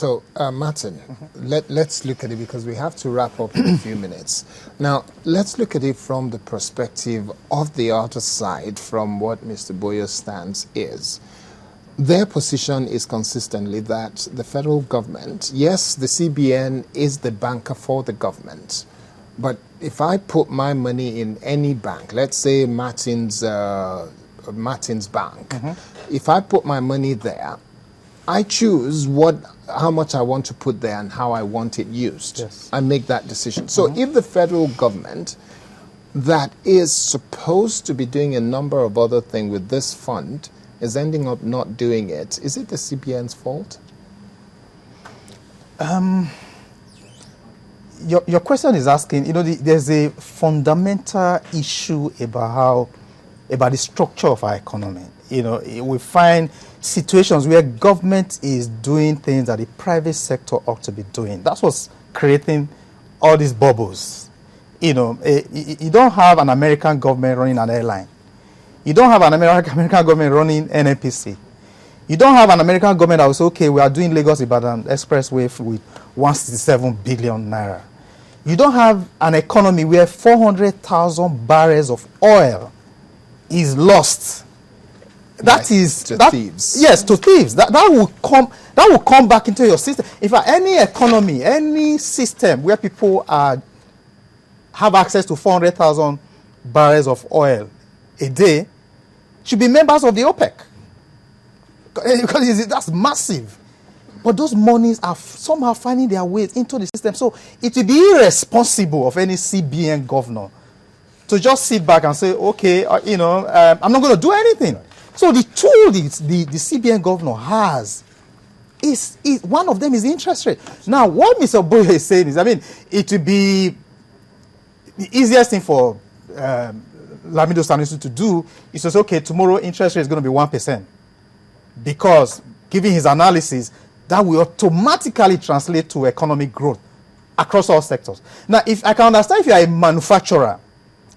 So, Martin, let's look at it because we have to wrap up in a few minutes. Now, let's look at it from the perspective of the other side from what Mr. Boyo's stance is. Their position is consistently that the federal government, yes, the CBN is the banker for the government, but if I put my money in any bank, let's say Martin's bank, if I put my money there, I choose how much I want to put there and how I want it used. Yes. I make that decision. So if the federal government that is supposed to be doing a number of other things with this fund is ending up not doing it, is it the CBN's fault? Your question is asking, there's a fundamental issue about the structure of our economy. We find situations where government is doing things that the private sector ought to be doing. That's what's creating all these bubbles. You don't have an American government running an airline. You don't have an American government running NNPC. You don't have an American government that will say, okay, we are doing Lagos-Ibadan Expressway with 167 billion naira. You don't have an economy where 400,000 barrels of oil is lost. That is to thieves. Yes, to thieves. That will come back into your system. If any economy, any system where people have access to 400,000 barrels of oil a day, should be members of the OPEC. Because that's massive. But those monies are somehow finding their ways into the system. So it will be irresponsible of any CBN governor to just sit back and say, okay, I'm not going to do anything. So the tool the CBN governor has is one of them is the interest rate. Now, what Mr. Boyo is saying is, it will be the easiest thing for Lamido Sanusi to do is to say, okay, tomorrow interest rate is going to be 1%. Because, given his analysis, that will automatically translate to economic growth across all sectors. Now, if I can understand if you are a manufacturer,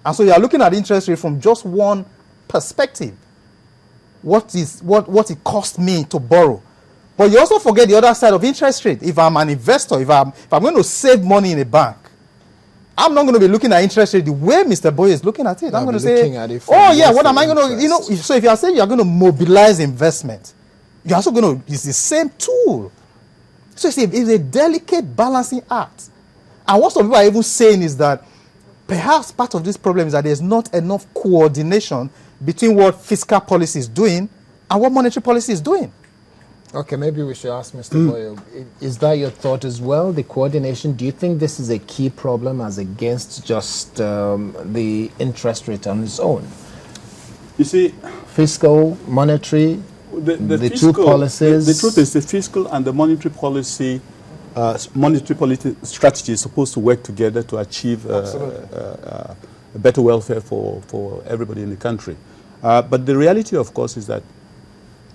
and so you are looking at interest rate from just one perspective, what it cost me to borrow. But you also forget the other side of interest rate. If I'm an investor, if I'm going to save money in a bank, I'm not going to be looking at interest rate the way Mr. Boyo is looking at it. I'm going to say, oh yeah, what am I going to, so if you are saying you're going to mobilize investment, you're also going to use the same tool. So it's a delicate balancing act. And what some people are even saying is that perhaps part of this problem is that there's not enough coordination between what fiscal policy is doing and what monetary policy is doing. Okay, maybe we should ask Mr. Boyo, is that your thought as well, the coordination? Do you think this is a key problem as against just the interest rate on its own? You see, fiscal, monetary, the fiscal, two policies. The truth is the fiscal and the monetary policy strategy is supposed to work together to achieve a better welfare for everybody in the country. But the reality, of course, is that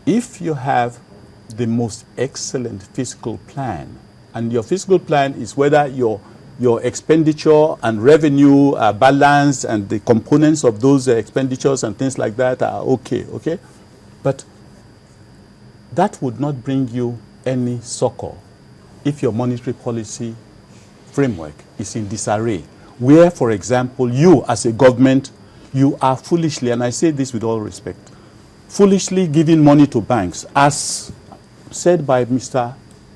if you have the most excellent fiscal plan, and your fiscal plan is whether your expenditure and revenue are balanced and the components of those expenditures and things like that are okay? But that would not bring you any succor if your monetary policy framework is in disarray, where, for example, you as a government, you are foolishly, and I say this with all respect, foolishly giving money to banks, as said by Mr.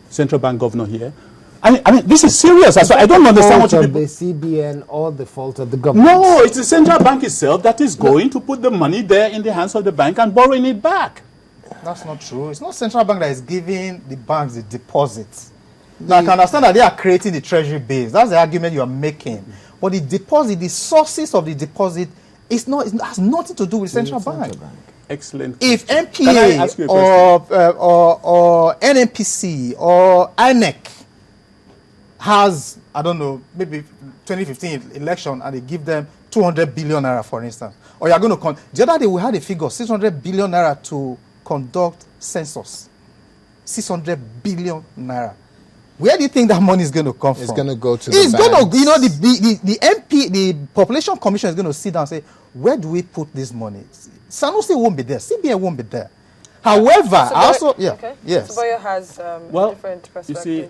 Central Bank Governor here. I mean, this is serious. I don't understand what people... the CBN or the fault of the government? No, it's the central bank itself that is going to put the money there in the hands of the bank and borrowing it back. That's not true. It's not central bank that is giving the banks the deposits. Now, I can understand that they are creating the treasury base. That's the argument you are making. But the deposit, the sources of the deposit, it has nothing to do with central bank. Excellent. If MPA or NNPC or INEC has, I don't know, maybe 2015 election and they give them 200 billion naira, for instance, or you're going to the other day we had a figure 600 billion naira to conduct census. 600 billion naira. Where do you think that money is going to come from? It's going to go to it's the going to, the population commission is going to sit down and say, where do we put this money? Sanusi won't be there. CBN won't be there. However, I also, yeah, okay. yes. So Boyo has Well, different you perspective. see,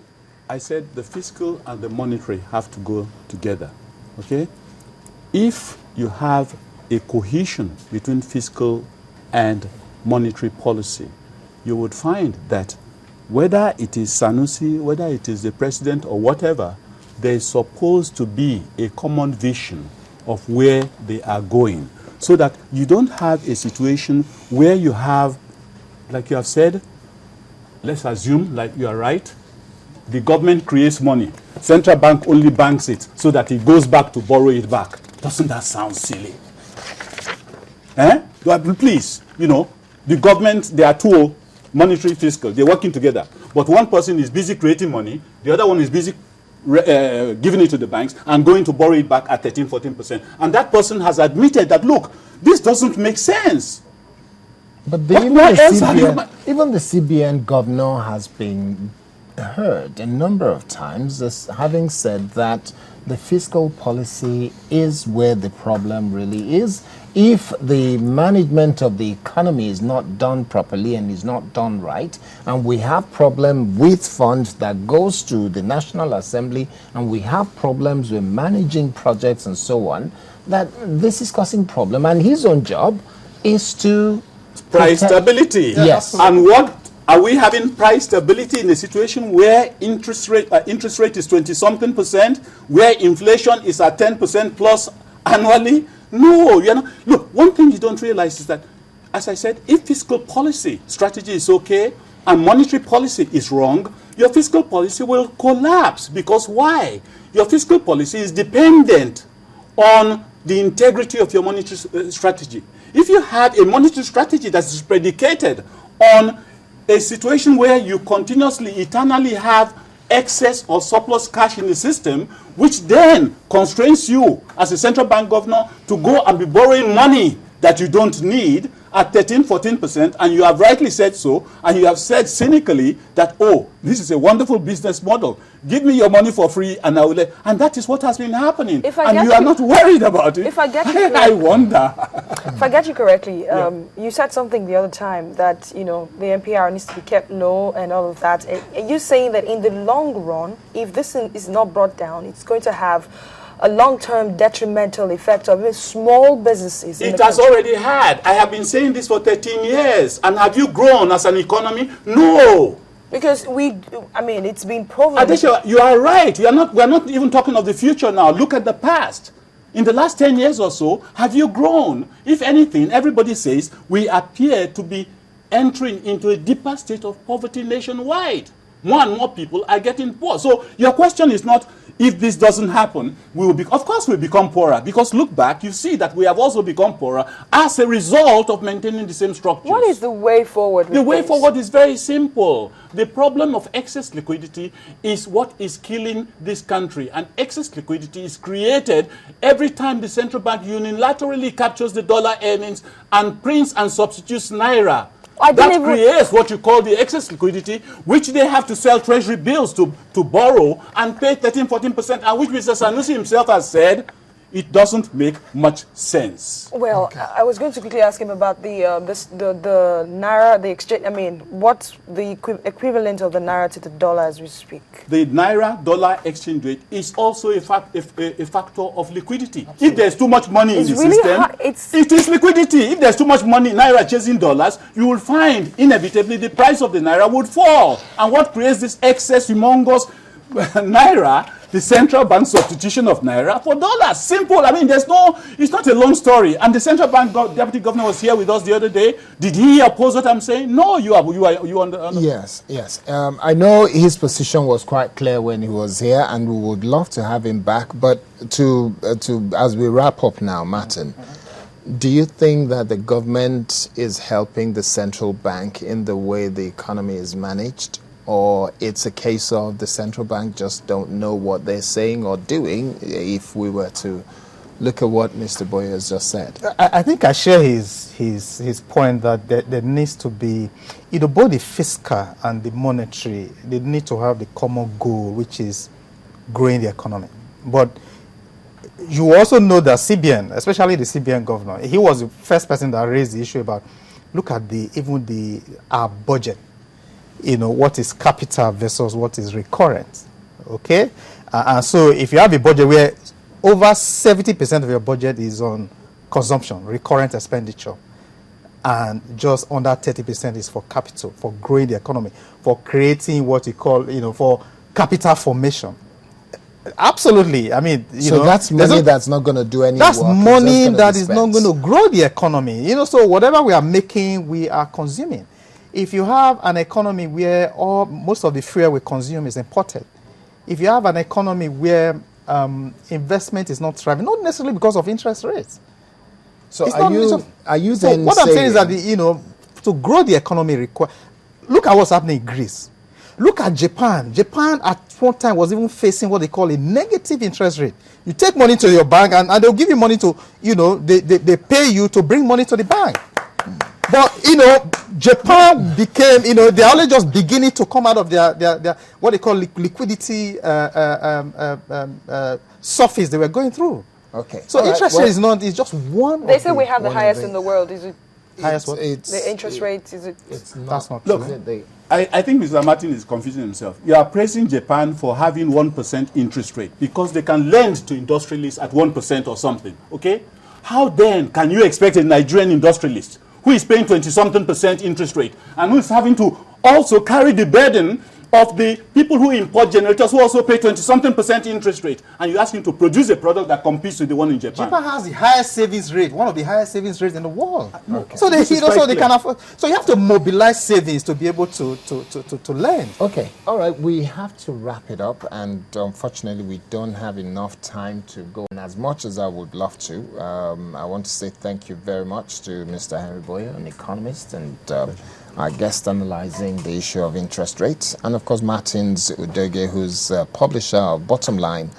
I said the fiscal and the monetary have to go together, okay? If you have a cohesion between fiscal and monetary policy, you would find that whether it is Sanusi, whether it is the president or whatever, there is supposed to be a common vision of where they are going, so that you don't have a situation where you have, like you have said, let's assume, like you are right, the government creates money, central bank only banks it so that it goes back to borrow it back. Doesn't that sound silly? Eh? Please, you know, the government, they are two, monetary, fiscal, they're working together. But one person is busy creating money, the other one is busy giving it to the banks and going to borrow it back at 13, 14%. And that person has admitted that, look, this doesn't make sense. But What else are you even the CBN governor has been heard a number of times as having said that the fiscal policy is where the problem really is. If the management of the economy is not done properly and is not done right, and we have problem with funds that goes to the National Assembly, and we have problems with managing projects and so on, that this is causing problem. And his own job is to price stability. Yes. And what are we having price stability in a situation where interest rate is 20-something%, where inflation is at 10% plus annually? No, you know. Look, one thing you don't realize is that, as I said, if fiscal policy strategy is okay and monetary policy is wrong, your fiscal policy will collapse. Because why? Your fiscal policy is dependent on the integrity of your monetary strategy. If you have a monetary strategy that is predicated on a situation where you continuously, eternally have excess or surplus cash in the system, which then constrains you as a central bank governor to go and be borrowing money that you don't need at 13-14%, and you have rightly said so, and you have said cynically that, oh, this is a wonderful business model. Give me your money for free and I will let, and that is what has been happening. And you are not worried about it. If I get you I wonder. If I get you correctly, you said something the other time that, you know, the MPR needs to be kept low and all of that. Are you saying that in the long run, if this is not brought down, it's going to have a long-term detrimental effect on small businesses? It has already had. I have been saying this for 13 years. And have you grown as an economy? No. Because it's been proven. Adesha, you are right. We are not even talking of the future now. Look at the past. In the last 10 years or so, have you grown? If anything, everybody says we appear to be entering into a deeper state of poverty nationwide. More and more people are getting poor. So your question is not, if this doesn't happen, we will be, of course we'll become poorer. Because look back, you see that we have also become poorer as a result of maintaining the same structures. What is the way forward? The way forward is very simple. The problem of excess liquidity is what is killing this country. And excess liquidity is created every time the central bank unilaterally captures the dollar earnings and prints and substitutes naira. That creates what you call the excess liquidity, which they have to sell treasury bills to borrow and pay 13-14%, and which Mr. Sanusi himself has said it doesn't make much sense. Well, okay. I was going to quickly ask him about the naira, the exchange. I mean, what's the equivalent of the naira to the dollar as we speak? The naira-dollar exchange rate is also a factor of liquidity. Absolutely. If there's too much money in the system, it is liquidity. If there's too much money, naira chasing dollars, you will find inevitably the price of the naira would fall. And what creates this excess humongous naira? The central bank substitution of naira for dollars. Simple. I mean, it's not a long story. And the central bank deputy governor was here with us the other day. Did he oppose what I'm saying? No, you are. Yes. I know his position was quite clear when he was here, and we would love to have him back. But as we wrap up now, Martin, do you think that the government is helping the central bank in the way the economy is managed? Or it's a case of the central bank just don't know what they're saying or doing, if we were to look at what Mr. Boyo has just said? I think I share his point that there needs to be, both the fiscal and the monetary, they need to have the common goal, which is growing the economy. But you also know that CBN, especially the CBN governor, he was the first person that raised the issue about look at our budget. You know, what is capital versus what is recurrent. Okay? And so if you have a budget where over 70% of your budget is on consumption, recurrent expenditure, and just under 30% is for capital, for growing the economy, for creating what you call, you know, for capital formation. Absolutely. I mean, so that's money that's not going to do any that's work. Money that is not going to grow the economy. You know, so whatever we are making, we are consuming. If you have an economy where most of the fuel we consume is imported, if you have an economy where investment is not thriving, not necessarily because of interest rates. So are you then what I'm saying is that, you know, to grow the economy look at what's happening in Greece. Look at Japan. Japan at one time was even facing what they call a negative interest rate. You take money to your bank and they'll give you money to, you know, they pay you to bring money to the bank. But, you know, Japan became, you know, they're only just beginning to come out of their what they call liquidity surface they were going through. Okay. So interest rate is not, it's just one. They say we have the highest in the world. Is it? Highest what? The interest rate, is it? It's not. That's not Look, true. I think Mr. Martin is confusing himself. You are praising Japan for having 1% interest rate because they can lend to industrialists at 1% or something, okay? How then can you expect a Nigerian industrialist who is paying 20-something% interest rate and who is having to also carry the burden of the people who import generators who also pay 20-something% interest rate, and you ask him to produce a product that competes with the one in Japan? Japan has the highest savings rate, one of the highest savings rates in the world. Okay. So they can afford. So you have to mobilize savings to be able to lend. Okay, all right, we have to wrap it up, and unfortunately we don't have enough time to go. And as much as I would love to, I want to say thank you very much to Mr. Henry Boyo, an economist, and our guest analyzing the issue of interest rates, and of course Martins Udege, who's publisher of Bottom Line,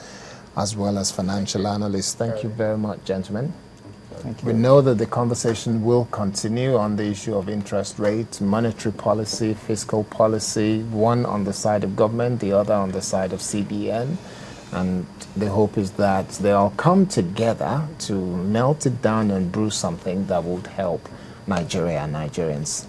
as well as financial analyst. Thank you very much, gentlemen. Thank you. We know that the conversation will continue on the issue of interest rate, monetary policy, fiscal policy, one on the side of government, the other on the side of CBN. And the hope is that they all come together to melt it down and brew something that would help Nigeria and Nigerians.